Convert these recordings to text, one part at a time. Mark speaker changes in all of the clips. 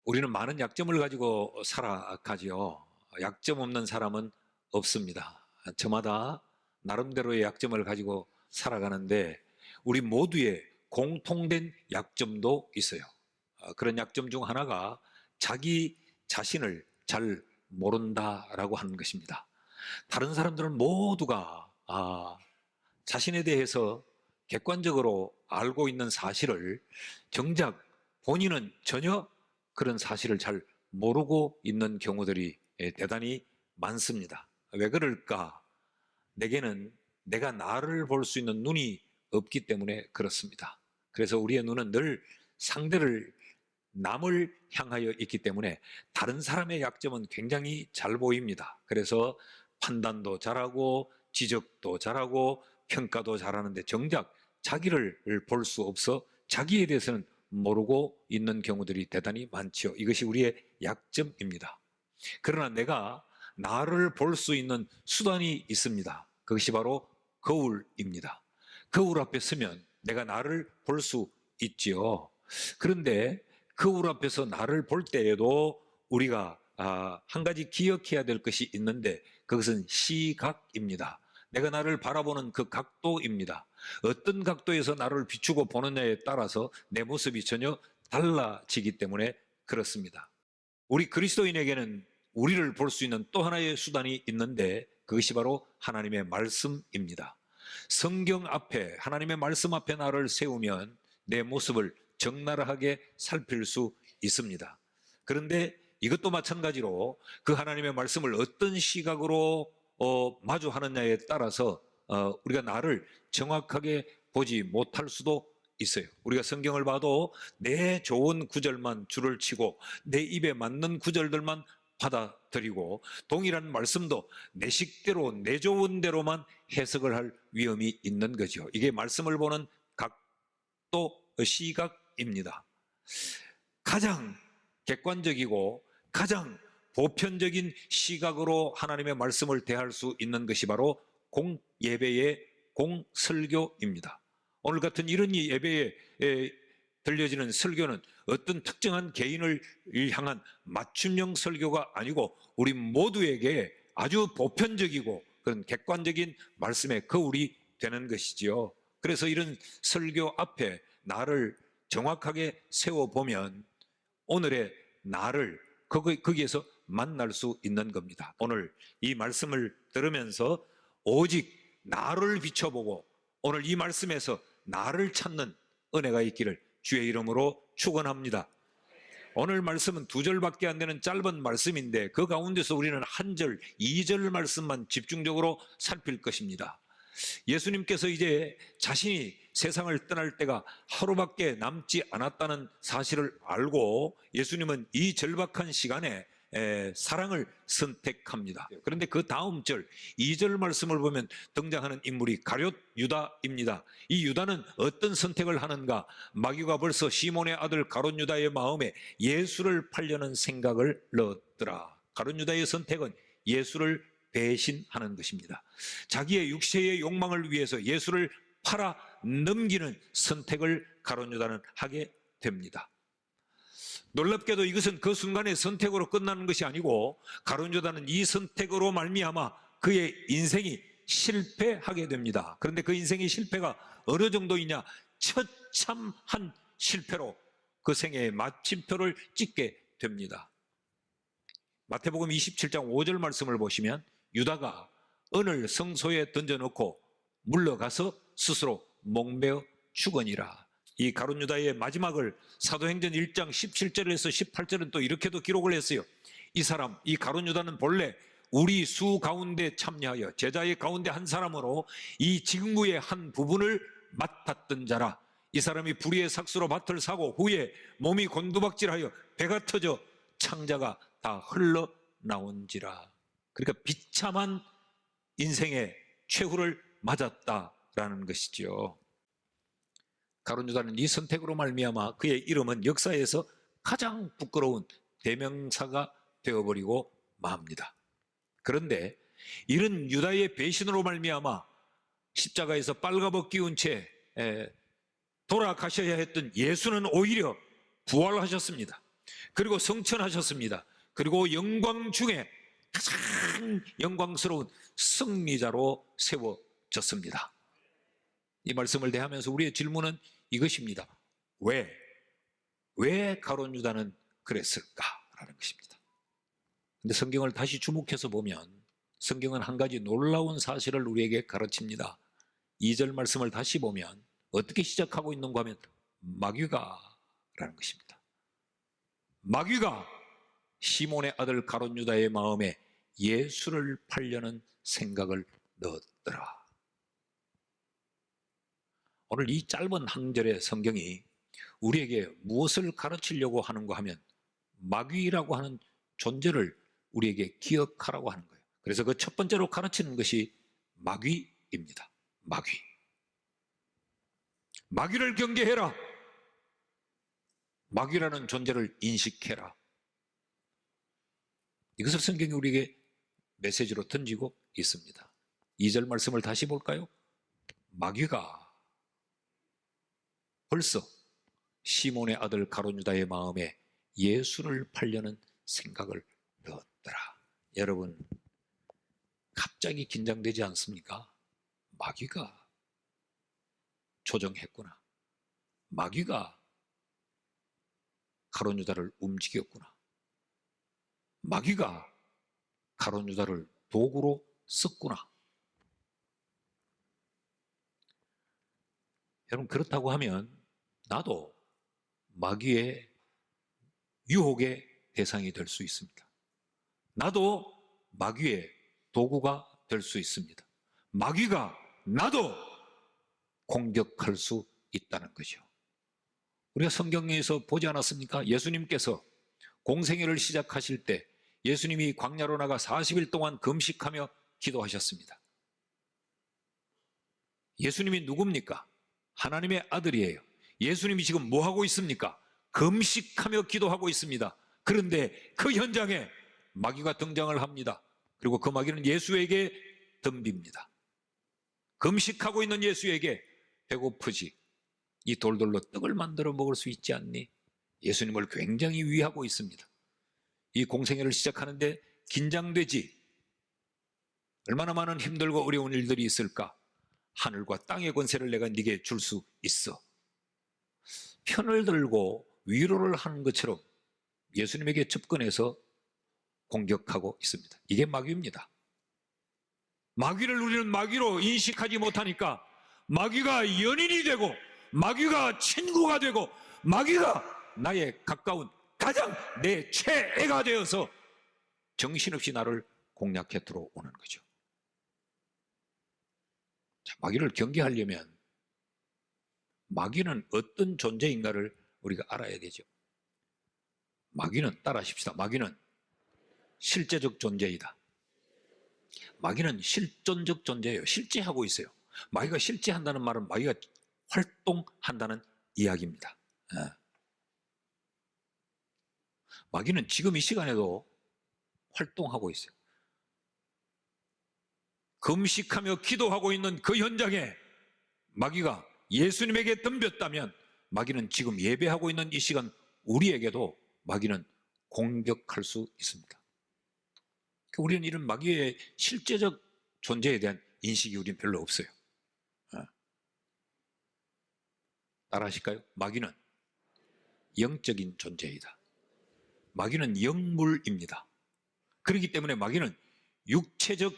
Speaker 1: 우리는 많은 약점을 가지고 살아가지요. 약점 없는 사람은 없습니다. 저마다 나름대로의 약점을 가지고 살아가는데 우리 모두의 공통된 약점도 있어요. 그런 약점 중 하나가 자기 자신을 잘 모른다라고 하는 것입니다. 다른 사람들은 모두가 자신에 대해서 객관적으로 알고 있는 사실을 정작 본인은 전혀 그런 사실을 잘 모르고 있는 경우들이 대단히 많습니다. 왜 그럴까? 내게는 내가 나를 볼 수 있는 눈이 없기 때문에 그렇습니다. 그래서 우리의 눈은 늘 상대를, 남을 향하여 있기 때문에 다른 사람의 약점은 굉장히 잘 보입니다. 그래서 판단도 잘하고 지적도 잘하고 평가도 잘하는데 정작 자기를 볼 수 없어 자기에 대해서는 모르고 있는 경우들이 대단히 많죠. 이것이 우리의 약점입니다. 그러나 내가 나를 볼 수 있는 수단이 있습니다. 그것이 바로 거울입니다. 거울 앞에 서면 내가 나를 볼 수 있지요. 그런데 거울 앞에서 나를 볼 때에도 우리가 한 가지 기억해야 될 것이 있는데 그것은 시각입니다. 내가 나를 바라보는 그 각도입니다. 어떤 각도에서 나를 비추고 보느냐에 따라서 내 모습이 전혀 달라지기 때문에 그렇습니다. 우리 그리스도인에게는 우리를 볼 수 있는 또 하나의 수단이 있는데 그것이 바로 하나님의 말씀입니다. 성경 앞에, 하나님의 말씀 앞에 나를 세우면 내 모습을 적나라하게 살필 수 있습니다. 그런데 이것도 마찬가지로 그 하나님의 말씀을 어떤 시각으로 마주하느냐에 따라서 우리가 나를 정확하게 보지 못할 수도 있어요. 우리가 성경을 봐도 내 좋은 구절만 줄을 치고 내 입에 맞는 구절들만 받아들이고 동일한 말씀도 내 식대로 내 좋은 대로만 해석을 할 위험이 있는 거죠. 이게 말씀을 보는 각도, 시각입니다. 가장 객관적이고 가장 보편적인 시각으로 하나님의 말씀을 대할 수 있는 것이 바로 공예배의 공설교입니다. 오늘 같은 이런 예배에 들려지는 설교는 어떤 특정한 개인을 향한 맞춤형 설교가 아니고 우리 모두에게 아주 보편적이고 그런 객관적인 말씀의 거울이 되는 것이지요. 그래서 이런 설교 앞에 나를 정확하게 세워보면 오늘의 나를 거기에서 만날 수 있는 겁니다. 오늘 이 말씀을 들으면서 오직 나를 비춰보고 오늘 이 말씀에서 나를 찾는 은혜가 있기를 주의 이름으로 축원합니다. 오늘 말씀은 2절밖에 안 되는 짧은 말씀인데 그 가운데서 우리는 1절, 2절 말씀만 집중적으로 살필 것입니다. 예수님께서 이제 자신이 세상을 떠날 때가 하루밖에 남지 않았다는 사실을 알고 예수님은 이 절박한 시간에 사랑을 선택합니다. 그런데 그 다음 절 2절 말씀을 보면 등장하는 인물이 가룟 유다입니다. 이 유다는 어떤 선택을 하는가? 마귀가 벌써 시몬의 아들 가룟 유다의 마음에 예수를 팔려는 생각을 넣었더라. 가룟 유다의 선택은 예수를 배신하는 것입니다. 자기의 육체의 욕망을 위해서 예수를 팔아 넘기는 선택을 가룟 유다는 하게 됩니다. 놀랍게도 이것은 그 순간의 선택으로 끝나는 것이 아니고 가룟 유다는 이 선택으로 말미암아 그의 인생이 실패하게 됩니다. 그런데 그 인생의 실패가 어느 정도이냐? 처참한 실패로 그 생애의 마침표를 찍게 됩니다. 마태복음 27장 5절 말씀을 보시면 유다가 은을 성소에 던져놓고 물러가서 스스로 목매어 죽으니라. 이 가룟 유다의 마지막을 사도행전 1장 17절에서 18절은 또 이렇게도 기록을 했어요. 이 사람, 이 가룟 유다는 본래 우리 수 가운데 참여하여 제자의 가운데 한 사람으로 이 직무의 한 부분을 맡았던 자라. 이 사람이 불의의 삭수로 밭을 사고 후에 몸이 곤두박질하여 배가 터져 창자가 다 흘러나온지라. 그러니까 비참한 인생의 최후를 맞았다라는 것이죠. 가룟 유다는 이 선택으로 말미암아 그의 이름은 역사에서 가장 부끄러운 대명사가 되어버리고 맙니다. 그런데 이런 유다의 배신으로 말미암아 십자가에서 빨가벗기운 채 돌아가셔야 했던 예수는 오히려 부활하셨습니다. 그리고 성천하셨습니다. 그리고 영광 중에 가장 영광스러운 승리자로 세워졌습니다. 이 말씀을 대하면서 우리의 질문은 이것입니다. 왜 가룟 유다는 그랬을까라는 것입니다. 근데 성경을 다시 주목해서 보면 성경은 한 가지 놀라운 사실을 우리에게 가르칩니다. 2절 말씀을 다시 보면 어떻게 시작하고 있는가 하면 마귀가라는 것입니다. 마귀가 시몬의 아들 가룟 유다의 마음에 예수를 팔려는 생각을 넣었더라. 오늘 이 짧은 한 절의 성경이 우리에게 무엇을 가르치려고 하는가 하면 마귀라고 하는 존재를 우리에게 기억하라고 하는 거예요. 그래서 그 첫 번째로 가르치는 것이 마귀입니다. 마귀를 경계해라. 마귀라는 존재를 인식해라. 이것을 성경이 우리에게 메시지로 던지고 있습니다. 2절 말씀을 다시 볼까요? 마귀가 벌써 시몬의 아들 가룟 유다의 마음에 예수를 팔려는 생각을 넣었더라. 여러분, 갑자기 긴장되지 않습니까? 마귀가 조정했구나. 마귀가 가룟 유다를 움직였구나. 마귀가 가룟 유다를 도구로 썼구나. 여러분, 그렇다고 하면 나도 마귀의 유혹의 대상이 될 수 있습니다. 나도 마귀의 도구가 될 수 있습니다. 마귀가 나도 공격할 수 있다는 거죠. 우리가 성경에서 보지 않았습니까? 예수님께서 공생애를 시작하실 때 예수님이 광야로 나가 40일 동안 금식하며 기도하셨습니다. 예수님이 누굽니까? 하나님의 아들이에요. 예수님이 지금 뭐 하고 있습니까? 금식하며 기도하고 있습니다. 그런데 그 현장에 마귀가 등장을 합니다. 그리고 그 마귀는 예수에게 덤빕니다. 금식하고 있는 예수에게 배고프지? 이 돌돌로 떡을 만들어 먹을 수 있지 않니? 예수님을 굉장히 위하고 있습니다. 이 공생애를 시작하는데 긴장되지? 얼마나 많은 힘들고 어려운 일들이 있을까? 하늘과 땅의 권세를 내가 네게 줄 수 있어. 편을 들고 위로를 하는 것처럼 예수님에게 접근해서 공격하고 있습니다. 이게 마귀입니다. 마귀를 우리는 마귀로 인식하지 못하니까 마귀가 연인이 되고 마귀가 친구가 되고 마귀가 나의 가까운 가장 내 최애가 되어서 정신없이 나를 공략해 들어오는 거죠. 자, 마귀를 경계하려면 마귀는 어떤 존재인가를 우리가 알아야 되죠. 마귀는, 따라하십시다. 마귀는 실제적 존재이다. 마귀는 실존적 존재예요. 실제하고 있어요. 마귀가 실제한다는 말은 마귀가 활동한다는 이야기입니다. 마귀는 지금 이 시간에도 활동하고 있어요. 금식하며 기도하고 있는 그 현장에 마귀가 예수님에게 덤볐다면 마귀는 지금 예배하고 있는 이 시간 우리에게도 마귀는 공격할 수 있습니다. 우리는 이런 마귀의 실제적 존재에 대한 인식이 우리는 별로 없어요. 따라하실까요? 마귀는 영적인 존재이다. 마귀는 영물입니다. 그렇기 때문에 마귀는 육체적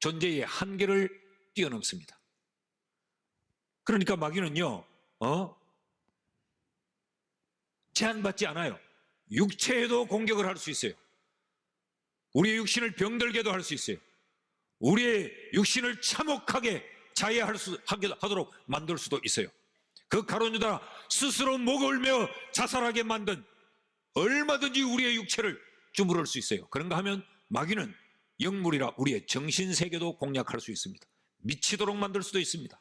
Speaker 1: 존재의 한계를 뛰어넘습니다. 그러니까 마귀는요, 제한받지 않아요. 육체에도 공격을 할 수 있어요. 우리의 육신을 병들게도 할 수 있어요. 우리의 육신을 참혹하게 자해하도록 만들 수도 있어요. 그 가룟 유다 스스로 목을 메어 자살하게 만든 얼마든지 우리의 육체를 주무를 수 있어요. 그런가 하면 마귀는 영물이라 우리의 정신세계도 공략할 수 있습니다. 미치도록 만들 수도 있습니다.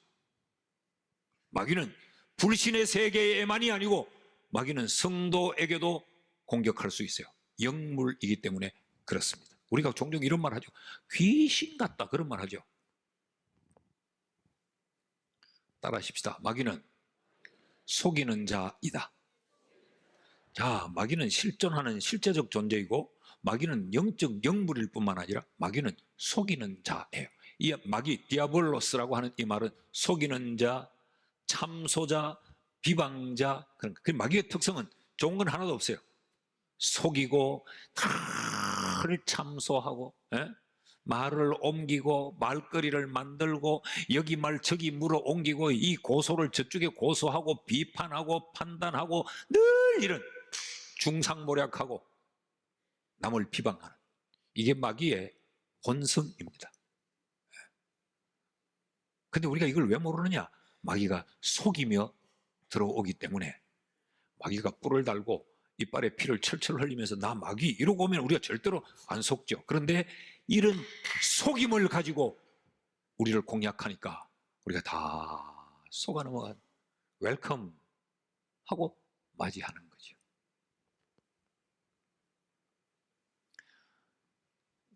Speaker 1: 마귀는 불신의 세계에만이 아니고 마귀는 성도에게도 공격할 수 있어요. 영물이기 때문에 그렇습니다. 우리가 종종 이런 말 하죠. 귀신 같다, 그런 말 하죠. 따라하십시다. 마귀는 속이는 자이다. 자, 마귀는 실존하는 실제적 존재이고 마귀는 영적 영물일 뿐만 아니라 마귀는 속이는 자예요. 이 마귀 디아볼로스라고 하는 이 말은 속이는 자, 참소자, 비방자. 그 마귀의 특성은 좋은 건 하나도 없어요. 속이고 다를 참소하고, 예? 말을 옮기고 말거리를 만들고 여기 말 저기 물어 옮기고 이 고소를 저쪽에 고소하고 비판하고 판단하고 늘 이런 중상모략하고 남을 비방하는, 이게 마귀의 본성입니다. 근데 우리가 이걸 왜 모르느냐? 마귀가 속이며 들어오기 때문에. 마귀가 뿔을 달고 이빨에 피를 철철 흘리면서 나 마귀 이러고 오면 우리가 절대로 안 속죠. 그런데 이런 속임을 가지고 우리를 공략하니까 우리가 다 속아 넘어간, 웰컴 하고 맞이하는 거죠.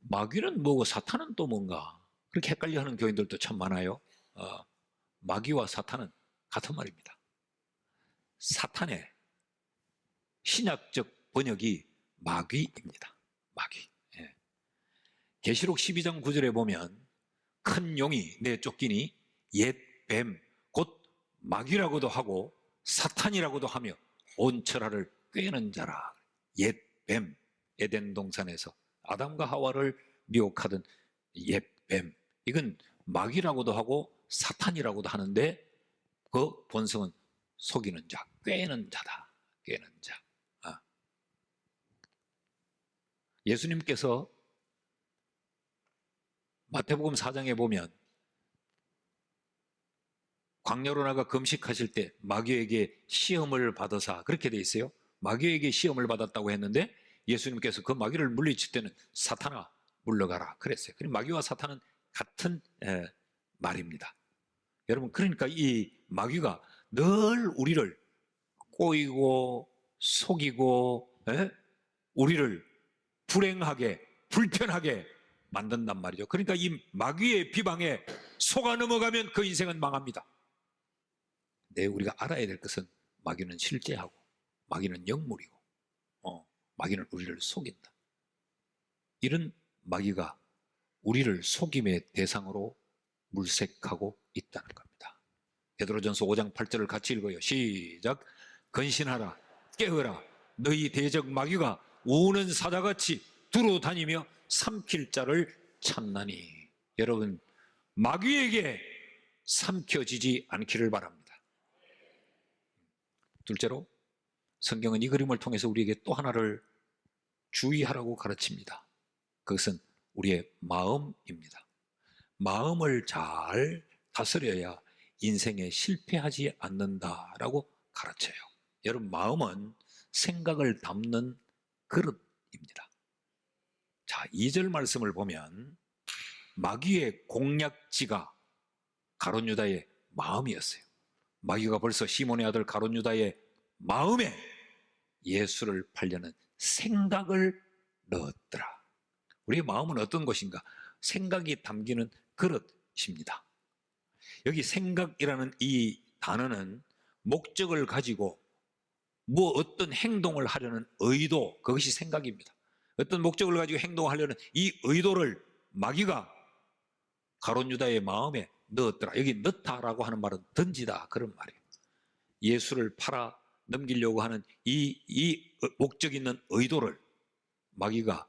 Speaker 1: 마귀는 뭐고 사탄은 또 뭔가, 그렇게 헷갈려하는 교인들도 참 많아요. 마귀와 사탄은 같은 말입니다. 사탄의 신약적 번역이 마귀입니다. 마귀. 예. 계시록 12장 9절에 보면 큰 용이 내쫓기니 옛 뱀, 곧 마귀라고도 하고 사탄이라고도 하며 온 천하를 꿰는 자라. 옛 뱀, 에덴 동산에서 아담과 하와를 미혹하던 옛 뱀, 이건 마귀라고도 하고 사탄이라고도 하는데 그 본성은 속이는 자, 꿰는 자다. 꿰는 자. 예수님께서 마태복음 4장에 보면 광야로 나가 금식하실 때 마귀에게 시험을 받으사, 그렇게 돼 있어요. 마귀에게 시험을 받았다고 했는데 예수님께서 그 마귀를 물리칠 때는 사탄아 물러가라 그랬어요. 마귀와 사탄은 같은 말입니다. 여러분, 그러니까 이 마귀가 늘 우리를 꼬이고 속이고 우리를 불행하게 불편하게 만든단 말이죠. 그러니까 이 마귀의 비방에 속아 넘어가면 그 인생은 망합니다. 네, 우리가 알아야 될 것은 마귀는 실제하고 마귀는 영물이고 마귀는 우리를 속인다. 이런 마귀가 우리를 속임의 대상으로 물색하고 있다는 겁니다. 베드로전서 5장 8절을 같이 읽어요. 시작. 근신하라, 깨어라. 너희 대적 마귀가 우는 사자같이 두루 다니며 삼킬 자를 찾나니. 여러분, 마귀에게 삼켜지지 않기를 바랍니다. 둘째로, 성경은 이 그림을 통해서 우리에게 또 하나를 주의하라고 가르칩니다. 그것은 우리의 마음입니다. 마음을 잘 다스려야 인생에 실패하지 않는다라고 가르쳐요. 여러분, 마음은 생각을 담는 그릇입니다. 자, 2절 말씀을 보면 마귀의 공략지가 가룟 유다의 마음이었어요. 마귀가 벌써 시몬의 아들 가룟 유다의 마음에 예수를 팔려는 생각을 넣었더라. 우리의 마음은 어떤 것인가? 생각이 담기는 그릇입니다. 여기 생각이라는 이 단어는 목적을 가지고 어떤 행동을 하려는 의도, 그것이 생각입니다. 어떤 목적을 가지고 행동하려는 이 의도를 마귀가 가룟 유다의 마음에 넣었더라. 여기 넣다라고 하는 말은 던지다, 그런 말이에요. 예수를 팔아 넘기려고 하는 이 목적 있는 의도를 마귀가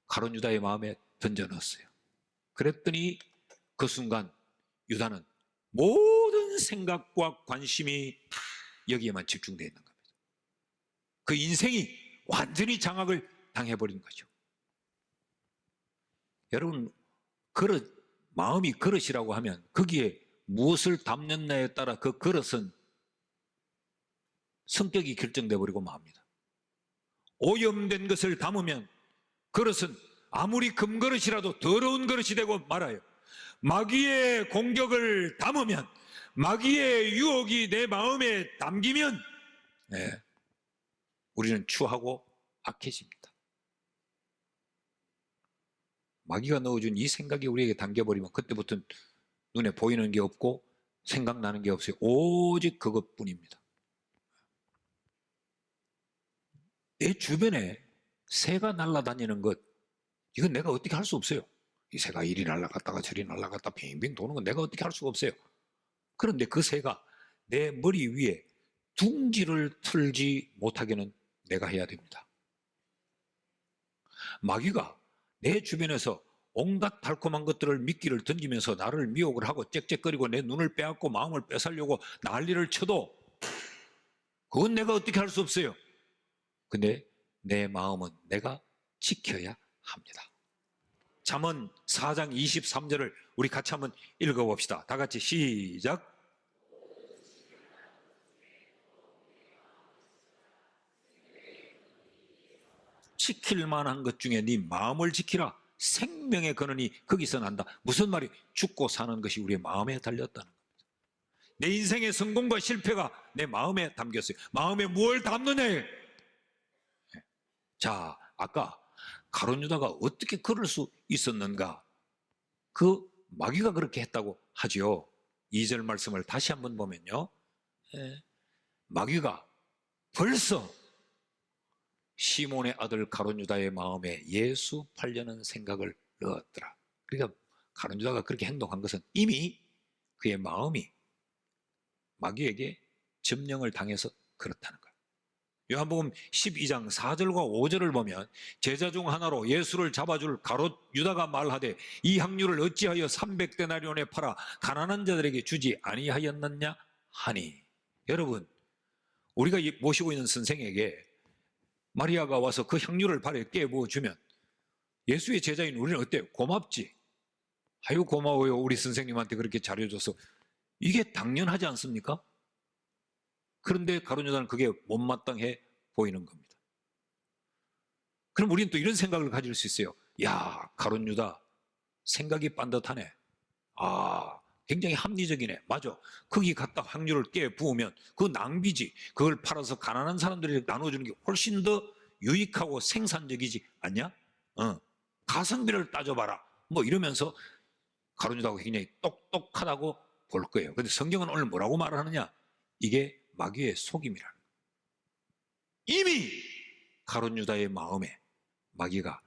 Speaker 1: 가룟 유다의 마음에 던져 넣었어요. 그랬더니 그 순간 유다는 모든 생각과 관심이 여기에만 집중되어 있는 겁니다. 그 인생이 완전히 장악을 당해버린 거죠. 여러분, 마음이 그릇이라고 하면 거기에 무엇을 담느냐에 따라 그 그릇은 성격이 결정돼 버리고 맙니다. 오염된 것을 담으면 그릇은 아무리 금그릇이라도 더러운 그릇이 되고 말아요. 마귀의 공격을 담으면, 마귀의 유혹이 내 마음에 담기면 우리는 추하고 악해집니다. 마귀가 넣어준 이 생각이 우리에게 담겨버리면 그때부터는 눈에 보이는 게 없고 생각나는 게 없어요. 오직 그것뿐입니다. 내 주변에 새가 날아다니는 것, 이건 내가 어떻게 할 수 없어요. 이 새가 이리 날아갔다가 저리 날아갔다 빙빙 도는 건 내가 어떻게 할 수가 없어요. 그런데 그 새가 내 머리 위에 둥지를 틀지 못하게는 내가 해야 됩니다. 마귀가 내 주변에서 온갖 달콤한 것들을 미끼를 던지면서 나를 미혹을 하고 짹짹거리고 내 눈을 빼앗고 마음을 뺏으려고 난리를 쳐도 그건 내가 어떻게 할 수 없어요. 근데 내 마음은 내가 지켜야 합니다. 잠언 4장 23절을 우리 같이 한번 읽어봅시다. 다 같이 시작. 지킬 만한 것 중에 네 마음을 지키라. 생명의 근원이 거기서 난다. 무슨 말이? 죽고 사는 것이 우리의 마음에 달렸다는 겁니다. 내 인생의 성공과 실패가 내 마음에 담겼어요. 마음에 무엇을 담느냐에. 자, 아까 가룟 유다가 어떻게 그럴 수 있었는가? 그 마귀가 그렇게 했다고 하지요. 2절 말씀을 다시 한번 보면요. 마귀가 벌써 시몬의 아들 가룟 유다의 마음에 예수 팔려는 생각을 넣었더라. 그러니까 가룟 유다가 그렇게 행동한 것은 이미 그의 마음이 마귀에게 점령을 당해서 그렇다는 거예요. 요한복음 12장 4절과 5절을 보면 제자 중 하나로 예수를 잡아줄 가룟 유다가 말하되 이 향유를 어찌하여 300데나리온에 팔아 가난한 자들에게 주지 아니하였느냐 하니. 여러분, 우리가 모시고 있는 선생에게 마리아가 와서 그 향유를 발에 깨부어주면 예수의 제자인 우리는 어때요? 고맙지? 아유 고마워요, 우리 선생님한테 그렇게 잘해줘서. 이게 당연하지 않습니까? 그런데 가룟 유다는 그게 못마땅해 보이는 겁니다. 그럼 우리는 또 이런 생각을 가질 수 있어요. 야, 가룟 유다 생각이 빤듯하네. 아, 굉장히 합리적이네. 맞아. 거기 갖다 향유를 깨 부으면 그거 낭비지. 그걸 팔아서 가난한 사람들에게 나눠주는 게 훨씬 더 유익하고 생산적이지 않냐? 가성비를 따져봐라. 뭐 이러면서 가룟 유다가 굉장히 똑똑하다고 볼 거예요. 그런데 성경은 오늘 뭐라고 말하느냐? 이게 마귀의 속임이라는 거예요. 이미 가룟 유다의 마음에 마귀가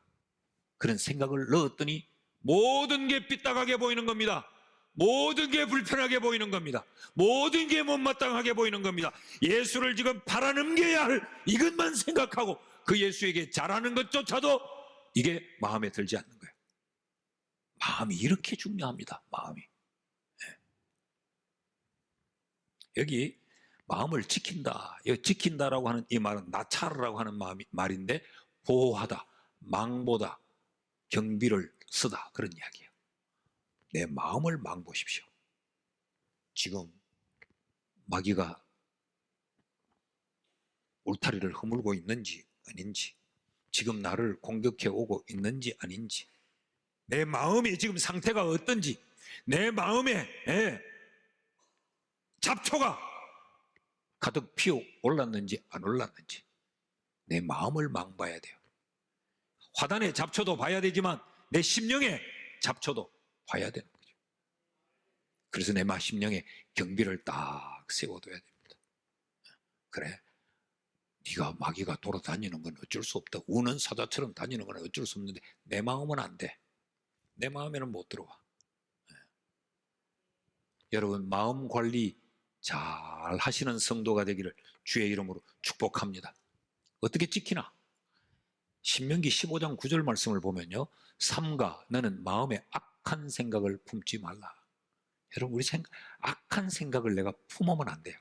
Speaker 1: 그런 생각을 넣었더니 모든 게 삐딱하게 보이는 겁니다. 모든 게 불편하게 보이는 겁니다. 모든 게 못마땅하게 보이는 겁니다. 예수를 지금 팔아넘겨야 할 이것만 생각하고 그 예수에게 잘하는 것조차도 이게 마음에 들지 않는 거예요. 마음이 이렇게 중요합니다. 마음이. 여기 마음을 지킨다. 여기 지킨다라고 하는 이 말은 나차르라고 하는 말인데 보호하다, 망보다, 경비를 쓰다 그런 이야기예요. 내 마음을 망보십시오. 지금 마귀가 울타리를 허물고 있는지 아닌지, 지금 나를 공격해 오고 있는지 아닌지, 내 마음의 지금 상태가 어떤지, 내 마음에 잡초가 가득 피어 올랐는지 안 올랐는지 내 마음을 망봐야 돼요. 화단의 잡초도 봐야 되지만 내 심령의 잡초도 봐야 되는 거죠. 그래서 내 심령에 경비를 딱 세워둬야 됩니다. 그래, 네가 마귀가 돌아다니는 건 어쩔 수 없다. 우는 사자처럼 다니는 건 어쩔 수 없는데 내 마음은 안 돼. 내 마음에는 못 들어와. 여러분, 마음 관리 잘 하시는 성도가 되기를 주의 이름으로 축복합니다. 어떻게 지키나? 신명기 15장 9절 말씀을 보면요, 삼가 너는 마음에 악한 생각을 품지 말라. 여러분, 우리 악한 생각을 내가 품으면 안 돼요.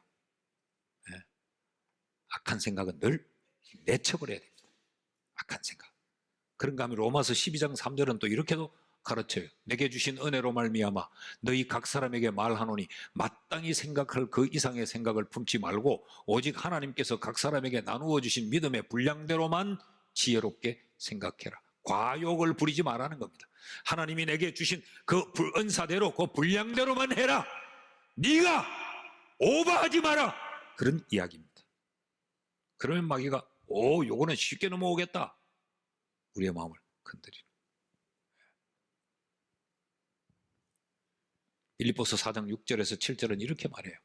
Speaker 1: 악한 생각은 늘 내쳐버려야 됩니다. 악한 생각. 그런가 하면 로마서 12장 3절은 또 이렇게도 가르쳐요. 내게 주신 은혜로 말미암아 너희 각 사람에게 말하노니 마땅히 생각할 그 이상의 생각을 품지 말고 오직 하나님께서 각 사람에게 나누어 주신 믿음의 분량대로만 지혜롭게 생각해라. 과욕을 부리지 말라는 겁니다. 하나님이 내게 주신 그 은사대로 그 분량대로만 해라. 네가 오버하지 마라. 그런 이야기입니다. 그러면 마귀가 요거는 쉽게 넘어오겠다. 우리의 마음을 건드리는. 빌립보서 4장 6절에서 7절은 이렇게 말해요.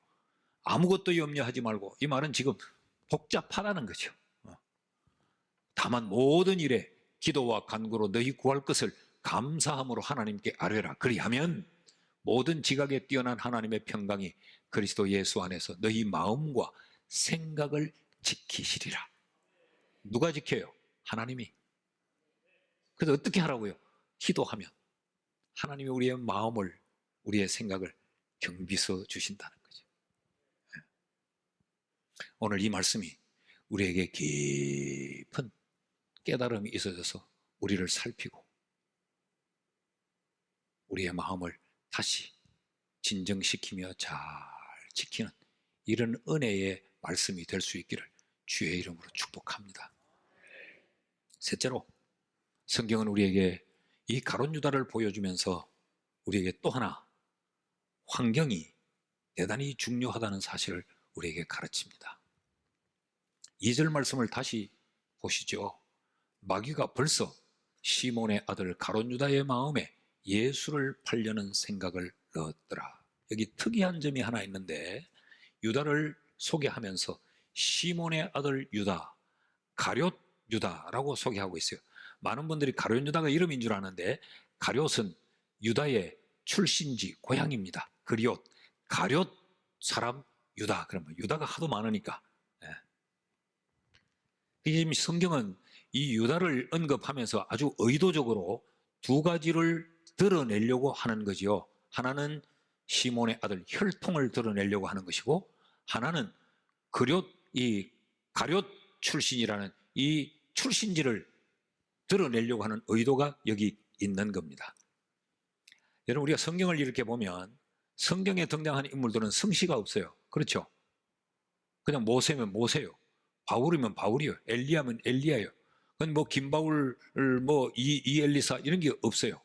Speaker 1: 아무것도 염려하지 말고, 이 말은 지금 복잡하다는 거죠. 다만 모든 일에 기도와 간구로 너희 구할 것을 감사함으로 하나님께 아뢰라. 그리하면 모든 지각에 뛰어난 하나님의 평강이 그리스도 예수 안에서 너희 마음과 생각을 지키시리라. 누가 지켜요? 하나님이. 그래서 어떻게 하라고요? 기도하면 하나님이 우리의 마음을, 우리의 생각을 경비서 주신다는 거죠. 오늘 이 말씀이 우리에게 깊은 깨달음이 있어져서 우리를 살피고 우리의 마음을 다시 진정시키며 잘 지키는 이런 은혜의 말씀이 될 수 있기를 주의 이름으로 축복합니다. 셋째로, 성경은 우리에게 이 가룟 유다를 보여주면서 우리에게 또 하나 환경이 대단히 중요하다는 사실을 우리에게 가르칩니다. 2절 말씀을 다시 보시죠. 마귀가 벌써 시몬의 아들 가룟 유다의 마음에 예수를 팔려는 생각을 넣었더라. 여기 특이한 점이 하나 있는데, 유다를 소개하면서 시몬의 아들 유다, 가룟 유다라고 소개하고 있어요. 많은 분들이 가룟 유다가 이름인 줄 아는데, 가룟은 유다의 출신지 고향입니다. 그리옷, 가룟 사람 유다. 그러면 유다가 하도 많으니까. 지금 성경은 이 유다를 언급하면서 아주 의도적으로 두 가지를 드러내려고 하는 거지요. 하나는 시몬의 아들 혈통을 드러내려고 하는 것이고, 하나는 이 가룟 출신이라는 이 출신지를 드러내려고 하는 의도가 여기 있는 겁니다. 여러분, 우리가 성경을 이렇게 보면 성경에 등장하는 인물들은 성씨가 없어요. 그렇죠? 그냥 모세면 모세요. 바울이면 바울이요. 엘리야면 엘리야요. 그건 뭐 김바울, 뭐 이엘리사 이런 게 없어요.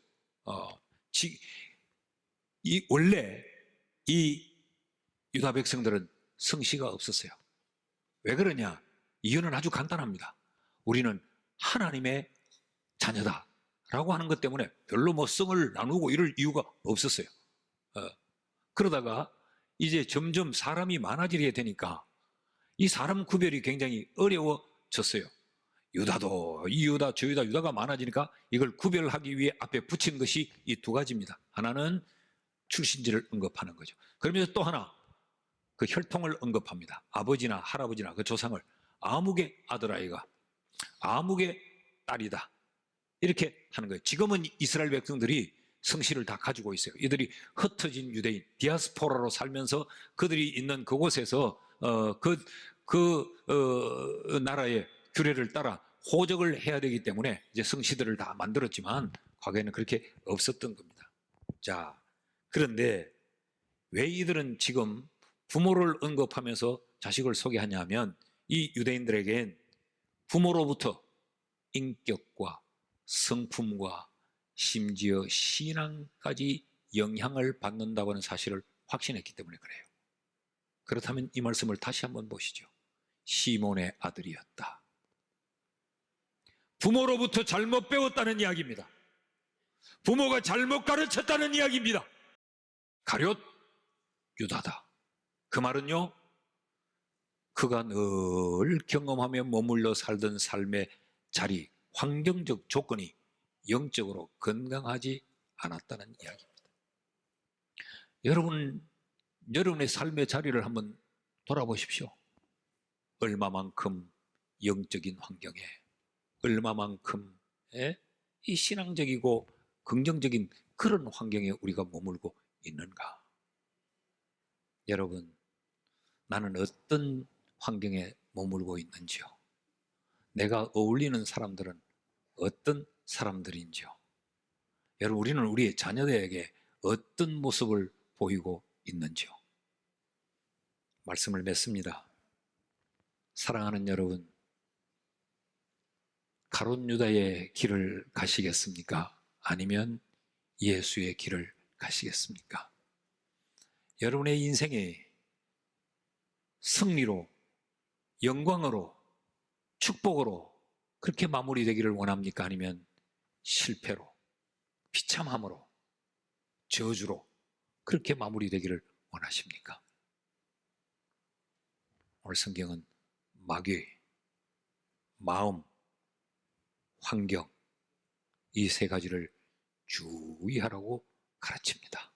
Speaker 1: 원래 이 유다 백성들은 성씨가 없었어요. 왜 그러냐? 이유는 아주 간단합니다. 우리는 하나님의 자녀다라고 하는 것 때문에 별로 뭐 성을 나누고 이럴 이유가 없었어요. 그러다가 이제 점점 사람이 많아지게 되니까 이 사람 구별이 굉장히 어려워졌어요. 유다도 이 유다 저 유다가 많아지니까 이걸 구별하기 위해 앞에 붙인 것이 이 두 가지입니다. 하나는 출신지를 언급하는 거죠. 그러면서 또 하나 그 혈통을 언급합니다. 아버지나 할아버지나 그 조상을 아묵의 아들아이가 아묵의 딸이다 이렇게 하는 거예요. 지금은 이스라엘 백성들이 성씨를 다 가지고 있어요. 이들이 흩어진 유대인 디아스포라로 살면서 그들이 있는 그곳에서 나라의 규례를 따라 호적을 해야 되기 때문에 이제 성씨들을 다 만들었지만 과거에는 그렇게 없었던 겁니다. 자, 그런데 왜 이들은 지금 부모를 언급하면서 자식을 소개하냐면 이 유대인들에겐 부모로부터 인격과 성품과 심지어 신앙까지 영향을 받는다고 하는 사실을 확신했기 때문에 그래요. 그렇다면 이 말씀을 다시 한번 보시죠. 시몬의 아들이었다. 부모로부터 잘못 배웠다는 이야기입니다. 부모가 잘못 가르쳤다는 이야기입니다. 가룟 유다다. 그 말은요, 그가 늘 경험하며 머물러 살던 삶의 자리, 환경적 조건이 영적으로 건강하지 않았다는 이야기입니다. 여러분의 삶의 자리를 한번 돌아보십시오. 얼마만큼 영적인 환경에, 얼마만큼 이 신앙적이고 긍정적인 그런 환경에 우리가 머물고 있는가? 여러분, 나는 어떤 환경에 머물고 있는지요? 내가 어울리는 사람들은 어떤 사람들인지요? 여러분, 우리는 우리의 자녀들에게 어떤 모습을 보이고 있는지요? 말씀을 맺습니다. 사랑하는 여러분, 가룟 유다의 길을 가시겠습니까? 아니면 예수의 길을 가시겠습니까? 여러분의 인생에 승리로, 영광으로, 축복으로 그렇게 마무리되기를 원합니까? 아니면 실패로, 비참함으로, 저주로 그렇게 마무리되기를 원하십니까? 오늘 성경은 마귀의 마음, 환경, 이 세 가지를 주의하라고 가르칩니다.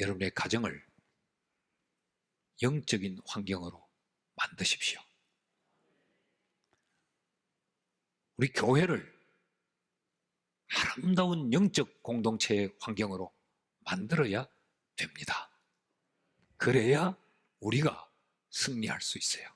Speaker 1: 여러분의 가정을 영적인 환경으로 만드십시오. 우리 교회를 아름다운 영적 공동체의 환경으로 만들어야 됩니다. 그래야 우리가 승리할 수 있어요.